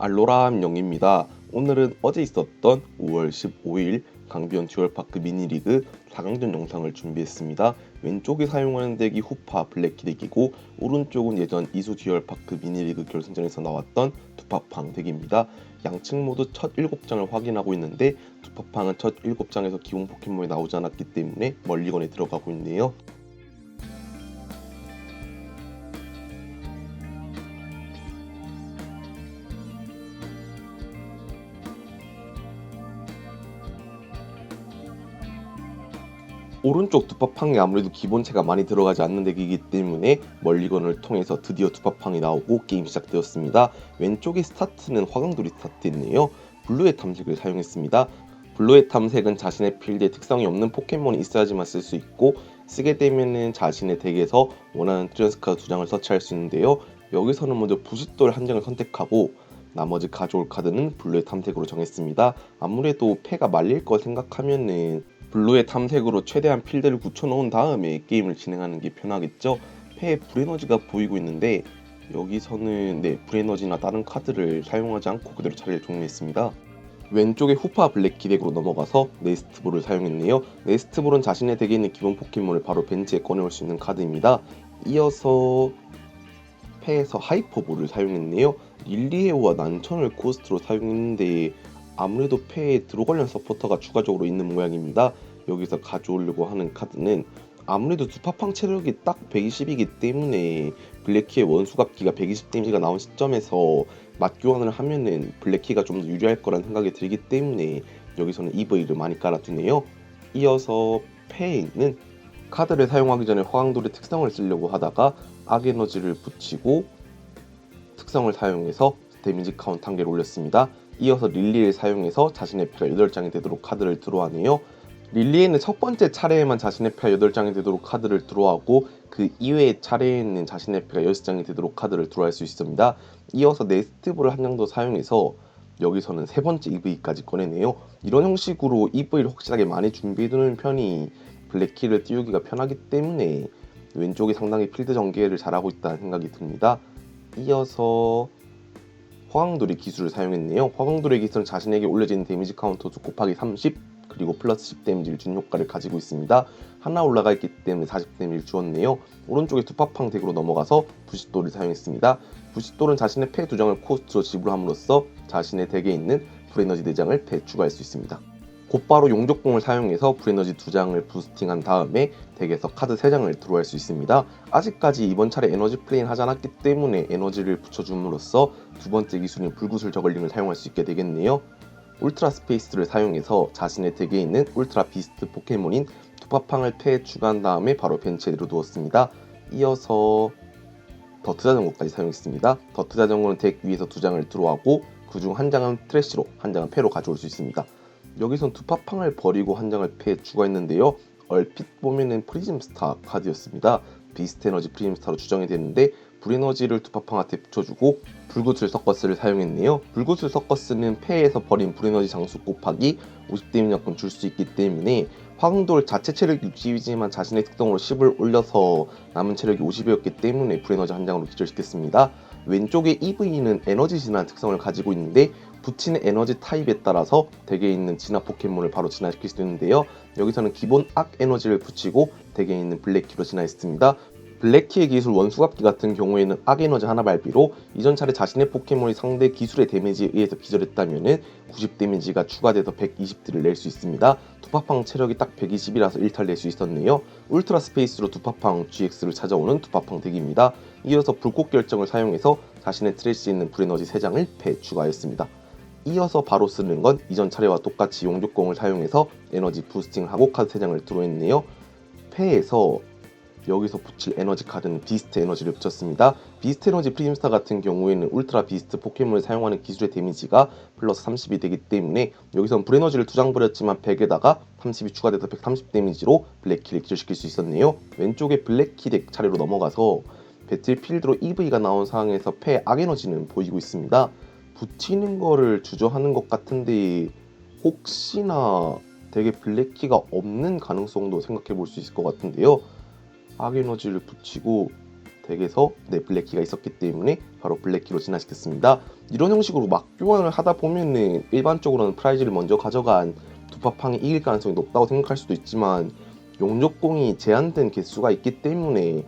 알로라 영입니다. 오늘은 어제 있었던 5월 15일 강변 듀얼파크 미니리그 4강전 영상을 준비했습니다. 왼쪽에 사용하는 덱이 후파 블랙키 덱이고 오른쪽은 예전 이수 듀얼파크 미니리그 결승전에서 나왔던 두파팡 덱입니다. 양측 모두 첫 7장을 확인하고 있는데 두파팡은 첫 7장에서 기본 포켓몬이 나오지 않았기 때문에 멀리건에 들어가고 있네요. 오른쪽 두파팡이 아무래도 기본체가 많이 들어가지 않는 덱이기 때문에 멀리건을 통해서 드디어 두파팡이 나오고 게임 시작되었습니다. 왼쪽의 스타트는 화강돌이 스타트했네요. 블루의 탐색을 사용했습니다. 블루의 탐색은 자신의 필드에 특성이 없는 포켓몬이 있어야지만 쓸 수 있고 쓰게 되면은 자신의 덱에서 원하는 트랜스카 2장을 서치할 수 있는데요. 여기서는 먼저 부싯돌 한 장을 선택하고 나머지 가져올 카드는 블루의 탐색으로 정했습니다. 아무래도 패가 말릴 거 생각하면은 블루의 탐색으로 최대한 필드를 굳혀놓은 다음에 게임을 진행하는 게 편하겠죠. 패에 불에너지가 보이고 있는데 여기서는 불에너지나 다른 카드를 사용하지 않고 그대로 자리를 정리했습니다. 왼쪽에 후파 블랙키 덱으로 넘어가서 네스트볼을 사용했네요. 네스트볼은 자신의 덱에 있는 기본 포켓몬을 바로 벤치에 꺼내올 수 있는 카드입니다. 이어서 패에서 하이퍼볼을 사용했네요. 릴리에오와 난천을 코스트로 사용했는데 아무래도 패에 드로 관련 서포터가 추가적으로 있는 모양입니다. 여기서 가져오려고 하는 카드는 아무래도 두파팡 체력이 딱 120이기 때문에 블랙키의 원수갑기가 120 데미지가 나온 시점에서 맞교환을 하면은 블랙키가 좀 더 유리할 거란 생각이 들기 때문에 여기서는 EV를 많이 깔아두네요. 이어서 패에 있는 카드를 사용하기 전에 화강돌의 특성을 쓰려고 하다가 악에너지를 붙이고 특성을 사용해서 데미지 카운트 한 개를 올렸습니다. 이어서 릴리를 사용해서 자신의 패가 8장이 되도록 카드를 드로우하네요. 릴리에는 첫 번째 차례에만 자신의 패가 8장이 되도록 카드를 드로우하고 그 이외의 차례에는 자신의 패가 6장이 되도록 카드를 드로우할 수 있습니다. 이어서 네스트볼을 한 장 더 사용해서 여기서는 세 번째 EV까지 꺼내네요. 이런 형식으로 EV를 확실하게 많이 준비해두는 편이 블랙키를 띄우기가 편하기 때문에 왼쪽이 상당히 필드 전개를 잘하고 있다는 생각이 듭니다. 이어서 화강돌이 기술을 사용했네요. 화강돌의 기술은 자신에게 올려지는 데미지 카운터 수 곱하기 30 그리고 플러스 10 데미지를 준 효과를 가지고 있습니다. 하나 올라가 있기 때문에 40 데미지를 주었네요. 오른쪽에 두파팡 덱으로 넘어가서 부싯돌을 사용했습니다. 부싯돌은 자신의 패 2장을 코스트로 지불함으로써 자신의 덱에 있는 불에너지 4장을 패에 추가할 수 있습니다. 곧바로 용족봉을 사용해서 불에너지 2장을 부스팅한 다음에 덱에서 카드 3장을 드로우할 수 있습니다. 아직까지 이번 차례 에너지 플레이는 하지 않았기 때문에 에너지를 붙여줌으로써 두 번째 기술인 불구슬 저글링을 사용할 수 있게 되겠네요. 울트라 스페이스를 사용해서 자신의 덱에 있는 울트라 비스트 포켓몬인 두파팡을 패에 추가한 다음에 바로 벤치에 내려두었습니다. 이어서 더트 자전거까지 사용했습니다. 더트 자전거는 덱 위에서 2장을 드로우하고 그중 한 장은 트래쉬로 한 장은 패로 가져올 수 있습니다. 여기선 두파팡을 버리고 한 장을 패에 추가했는데요. 얼핏 보면은 프리즘스타 카드였습니다. 비스트 에너지 프리즘스타로 추정이 되는데 불에너지를 두파팡한테 붙여주고 불구슬 서커스를 사용했네요. 불구슬 서커스는 패에서 버린 불에너지 장수 곱하기 50 데미지만큼 줄 수 있기 때문에 화강돌 자체 체력 유지이지만 자신의 특성으로 10을 올려서 남은 체력이 50이었기 때문에 불에너지 한 장으로 기절시켰습니다. 왼쪽에 EV는 에너지 진화 특성을 가지고 있는데 붙이는 에너지 타입에 따라서 덱에 있는 진화 포켓몬을 바로 진화시킬 수 있는데요. 여기서는 기본 악 에너지를 붙이고 덱에 있는 블랙키로 진화했습니다. 블랙키의 기술 원수갑기 같은 경우에는 악 에너지 하나 발비로 이전 차례 자신의 포켓몬이 상대 기술의 데미지에 의해서 기절했다면 90 데미지가 추가돼서 120딜을 낼 수 있습니다. 두파팡 체력이 딱 120이라서 1탈 낼 수 있었네요. 울트라 스페이스로 두파팡 GX를 찾아오는 두파팡 덱입니다. 이어서 불꽃 결정을 사용해서 자신의 트래쉬에 있는 불에너지 3장을 패에 추가했습니다. 이어서 바로 쓰는 건 이전 차례와 똑같이 용족공을 사용해서 에너지 부스팅을 하고 카드 3장을 드로우했네요. 패에서 여기서 붙일 에너지 카드는 비스트 에너지를 붙였습니다. 비스트 에너지 프리즘스타 같은 경우에는 울트라 비스트 포켓몬을 사용하는 기술의 데미지가 플러스 30이 되기 때문에 여기선 불에너지를 2장 버렸지만 100에다가 30이 추가돼서 130 데미지로 블랙키를 기절시킬 수 있었네요. 왼쪽에 블랙키 덱 차례로 넘어가서 배틀필드로 EV가 나온 상황에서 패 악에너지는 보이고 있습니다. 붙이는 거를 주저하는 것 같은데 혹시나 덱에 블랙키가 없는 가능성도 생각해 볼 수 있을 것 같은데요. 악에너지를 붙이고 덱에서 블랙키가 있었기 때문에 바로 블랙키로 진화시켰습니다. 이런 형식으로 막 교환을 하다 보면은 일반적으로는 프라이즈를 먼저 가져간 두파팡이 이길 가능성이 높다고 생각할 수도 있지만 용접공이 제한된 개수가 있기 때문에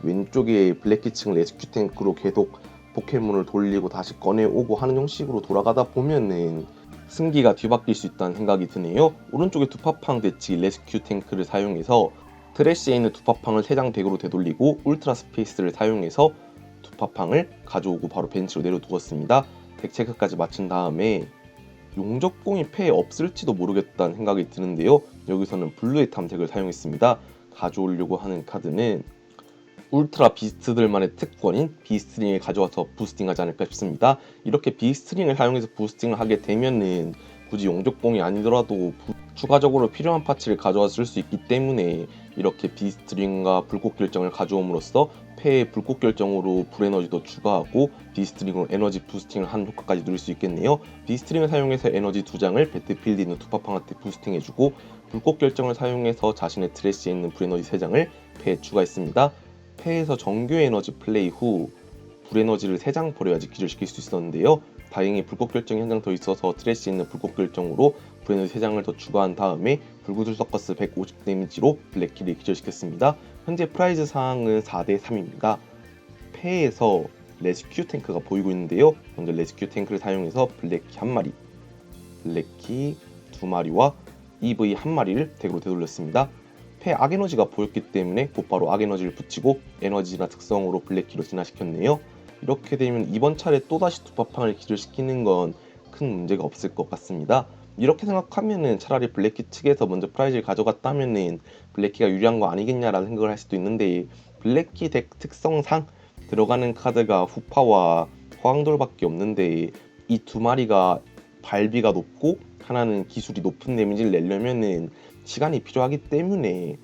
왼쪽에 블랙키층 레스큐 탱크로 계속 포켓몬을 돌리고 다시 꺼내오고 하는 형식으로 돌아가다 보면은 승기가 뒤바뀔 수 있다는 생각이 드네요. 오른쪽에 두파팡 대치 레스큐 탱크를 사용해서 트래쉬에 있는 두파팡을 3장 덱으로 되돌리고 울트라 스페이스를 사용해서 두파팡을 가져오고 바로 벤치로 내려두었습니다. 덱 체크까지 마친 다음에 용접공이 패에 없을지도 모르겠다는 생각이 드는데요. 여기서는 블루의 탐색을 사용했습니다. 가져오려고 하는 카드는 울트라 비스트들만의 특권인 비스트링을 가져와서 부스팅하지 않을까 싶습니다. 이렇게 비스트링을 사용해서 부스팅을 하게 되면은 굳이 용접공이 아니더라도 추가적으로 필요한 파츠를 가져와 쓸 수 있기 때문에 이렇게 비스트링과 불꽃 결정을 가져옴으로써 패에 불꽃 결정으로 불에너지도 추가하고 비스트링으로 에너지 부스팅을 하는 효과까지 누릴 수 있겠네요. 비스트링을 사용해서 에너지 2장을 배틀필드에 있는 두파팡한테 부스팅해주고 불꽃 결정을 사용해서 자신의 트래쉬에 있는 불에너지 3장을 패에 추가했습니다. 패에서 정규 에너지 플레이 후 불에너지를 3장 버려야지 기절시킬 수 있었는데요. 다행히 불꽃 결정이 한 장 더 있어서 트래쉬에 있는 불꽃 결정으로 불에너지 3장을 더 추가한 다음에 불구슬 서커스 150 데미지로 블랙키를 기절시켰습니다. 현재 프라이즈 상황은 4대3입니다. 패에서 레스큐 탱크가 보이고 있는데요. 먼저 레스큐 탱크를 사용해서 블랙키 1마리, 블랙키 2마리와 EV 1마리를 덱으로 되돌렸습니다. 패 악에너지가 보였기 때문에 곧바로 악에너지를 붙이고 에너지나 특성으로 블랙키로 진화시켰네요. 이렇게 되면 이번 차례 또다시 두파팡을 기절시키는 건 큰 문제가 없을 것 같습니다. 이렇게 생각하면은 차라리 블랙키 측에서 먼저 프라이즈를 가져갔다면은 블랙키가 유리한 거 아니겠냐라는 생각을 할 수도 있는데 블랙키 덱 특성상 들어가는 카드가 후파와 화강돌밖에 없는데 이 2마리가 발비가 높고 하나는 기술이 높은 데미지를 내려면은 시간이 필요하기 때문에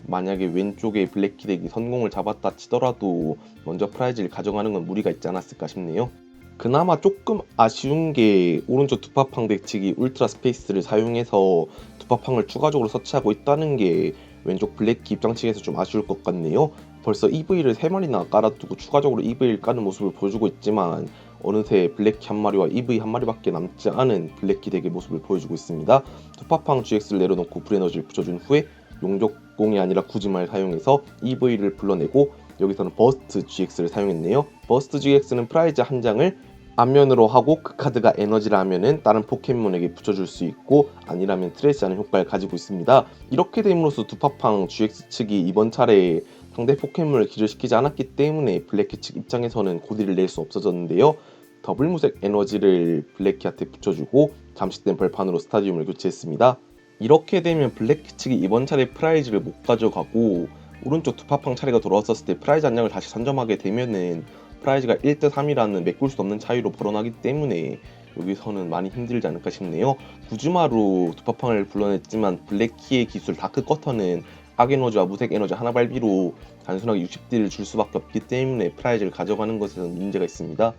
만약에 왼쪽에 블랙키 덱이 성공을 잡았다 치더라도 먼저 프라이즈를 가져가는 건 무리가 있지 않았을까 싶네요. 그나마 조금 아쉬운 게 오른쪽 두파팡 덱 측이 울트라 스페이스를 사용해서 두파팡을 추가적으로 서치하고 있다는 게 왼쪽 블랙키 입장 측에서 좀 아쉬울 것 같네요. 벌써 EV를 3마리나 깔아두고 추가적으로 EV를 까는 모습을 보여주고 있지만 어느새 블랙키 1마리와 EV 1마리밖에 남지 않은 블랙키 덱의 모습을 보여주고 있습니다. 두파팡 GX를 내려놓고 불에너지를 붙여준 후에 용접공이 아니라 구지마를 사용해서 EV를 불러내고 여기서는 버스트 GX를 사용했네요. 버스트 GX는 프라이즈 한 장을 앞면으로 하고 그 카드가 에너지를 하면은 다른 포켓몬에게 붙여줄 수 있고 아니라면 트레이스하는 효과를 가지고 있습니다. 이렇게 됨으로써 두파팡 GX 측이 이번 차례에 상대 포켓몬을 기절시키지 않았기 때문에 블랙키 측 입장에서는 고디를 낼 수 없어졌는데요. 더블 무색 에너지를 블랙키한테 붙여주고 잠식된 벌판으로 스타디움을 교체했습니다. 이렇게 되면 블랙키 측이 이번 차례 프라이즈를 못 가져가고 오른쪽 두파팡 차례가 돌아왔었을 때 프라이즈 한 장을 다시 선점하게 되면은 프라이즈가 1대3이라는 메꿀 수 없는 차이로 벌어나기 때문에 여기서는 많이 힘들지 않을까 싶네요. 구즈마로 두파팡을 불러냈지만 블랙키의 기술 다크 커터는 악에너지와 무색 에너지 하나 발비로 단순하게 60딜을 줄 수밖에 없기 때문에 프라이즈를 가져가는 것에는 문제가 있습니다.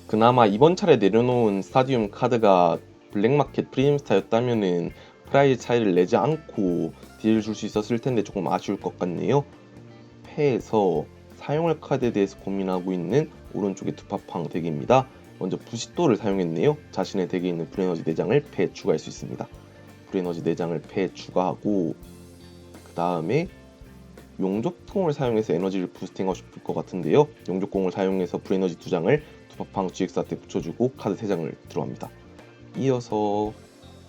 그나마 이번 차례 내려놓은 스타디움 카드가 블랙마켓 프리즘스타였다면은 프라이즈 차이를 내지 않고 딜을 줄 수 있었을 텐데 조금 아쉬울 것 같네요. 패에서 사용할 카드에 대해서 고민하고 있는 오른쪽의 두파팡 덱입니다. 먼저 부시도를 사용했네요. 자신의 덱에 있는 불에너지 4장을 패에 추가할 수 있습니다. 불에너지 4장을 패에 추가하고 그 다음에 용접공을 사용해서 에너지를 부스팅하고 싶을 것 같은데요. 용접공을 사용해서 불에너지 2장을 두파팡 GX한테 붙여주고 카드 3장을 들어갑니다. 이어서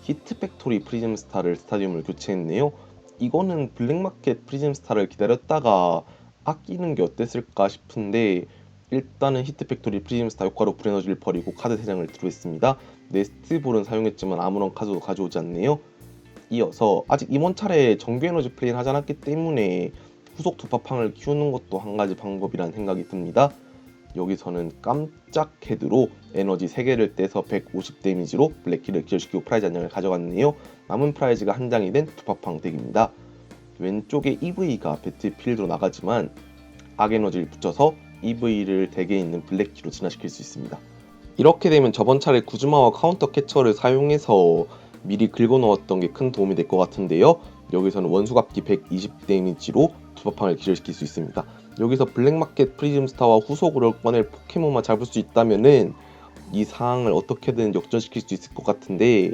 히트 팩토리 프리즘스타를 스타디움을 교체했네요. 이거는 블랙마켓 프리즘스타를 기다렸다가 아끼는 게 어땠을까 싶은데 일단은 히트 팩토리 프리즘스타 효과로 불에너지를 버리고 카드 3장을 들어했습니다. 네스트볼은 사용했지만 아무런 카드도 가져오지 않네요. 이어서 아직 이번 차례 정규 에너지 플레이를 하지 않았기 때문에 후속 두파팡을 키우는 것도 한 가지 방법이라는 생각이 듭니다. 여기서는 깜짝 헤드로 에너지 3개를 떼서 150 데미지로 블랙키를 기절시키고 프라이즈 한 장을 가져갔네요. 남은 프라이즈가 한 장이 된 두파팡 덱입니다. 왼쪽에 EV가 배틀필드로 나가지만 악에너지를 붙여서 EV를 덱에 있는 블랙키로 진화시킬 수 있습니다. 이렇게 되면 저번 차례 구즈마와 카운터 캐처를 사용해서 미리 긁어 넣었던 게 큰 도움이 될 것 같은데요. 여기서는 원수갑기 120 데미지로 두파팡을 기절시킬 수 있습니다. 여기서 블랙마켓 프리즘스타와 후속으로 꺼낼 포켓몬만 잡을 수 있다면은 이 상황을 어떻게든 역전시킬 수 있을 것 같은데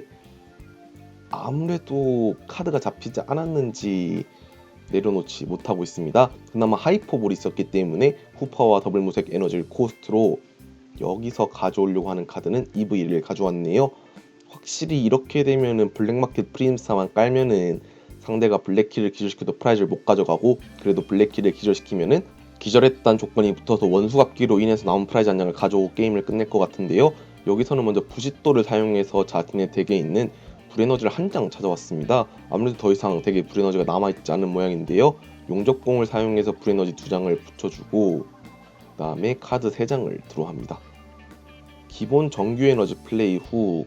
아무래도 카드가 잡히지 않았는지 내려놓지 못하고 있습니다. 그나마 하이퍼볼이 있었기 때문에 후파와 더블 무색 에너지를 코스트로 여기서 가져오려고 하는 카드는 EV1을 가져왔네요. 확실히 이렇게 되면은 블랙마켓 프리즘스타만 깔면은 상대가 블랙키를 기절시켜도 프라이즈를 못 가져가고, 그래도 블랙키를 기절시키면은 기절했다는 조건이 붙어서 원수갑기로 인해서 나온 프라이즈 한 장을 가져오고 게임을 끝낼 것 같은데요. 여기서는 먼저 부싯돌을 사용해서 자신의 덱에 있는 불에너지를 한 장 찾아왔습니다. 아무래도 더 이상 덱에 불에너지가 남아있지 않은 모양인데요. 용접공을 사용해서 불에너지 2장을 붙여주고 그 다음에 카드 3장을 드로우합니다. 기본 정규 에너지 플레이 후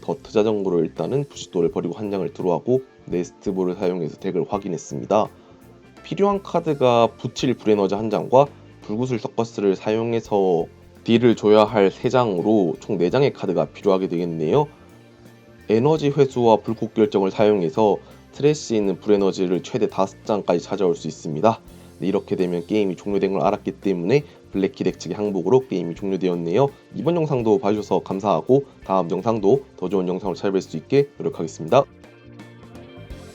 더트 자전거로 일단은 부싯돌을 버리고 한 장을 드로우하고 네스트볼을 사용해서 덱을 확인했습니다. 필요한 카드가 붙일 불에너지 한 장과 불구슬 서커스를 사용해서 딜을 줘야 할 3장으로 총 4장의 카드가 필요하게 되겠네요. 에너지 회수와 불꽃 결정을 사용해서 트래시에 있는 불에너지를 최대 5장까지 찾아올 수 있습니다. 이렇게 되면 게임이 종료된 걸 알았기 때문에 블랙키 덱 측의 항복으로 게임이 종료되었네요. 이번 영상도 봐주셔서 감사하고 다음 영상도 더 좋은 영상으로 찾아뵐 수 있게 노력하겠습니다.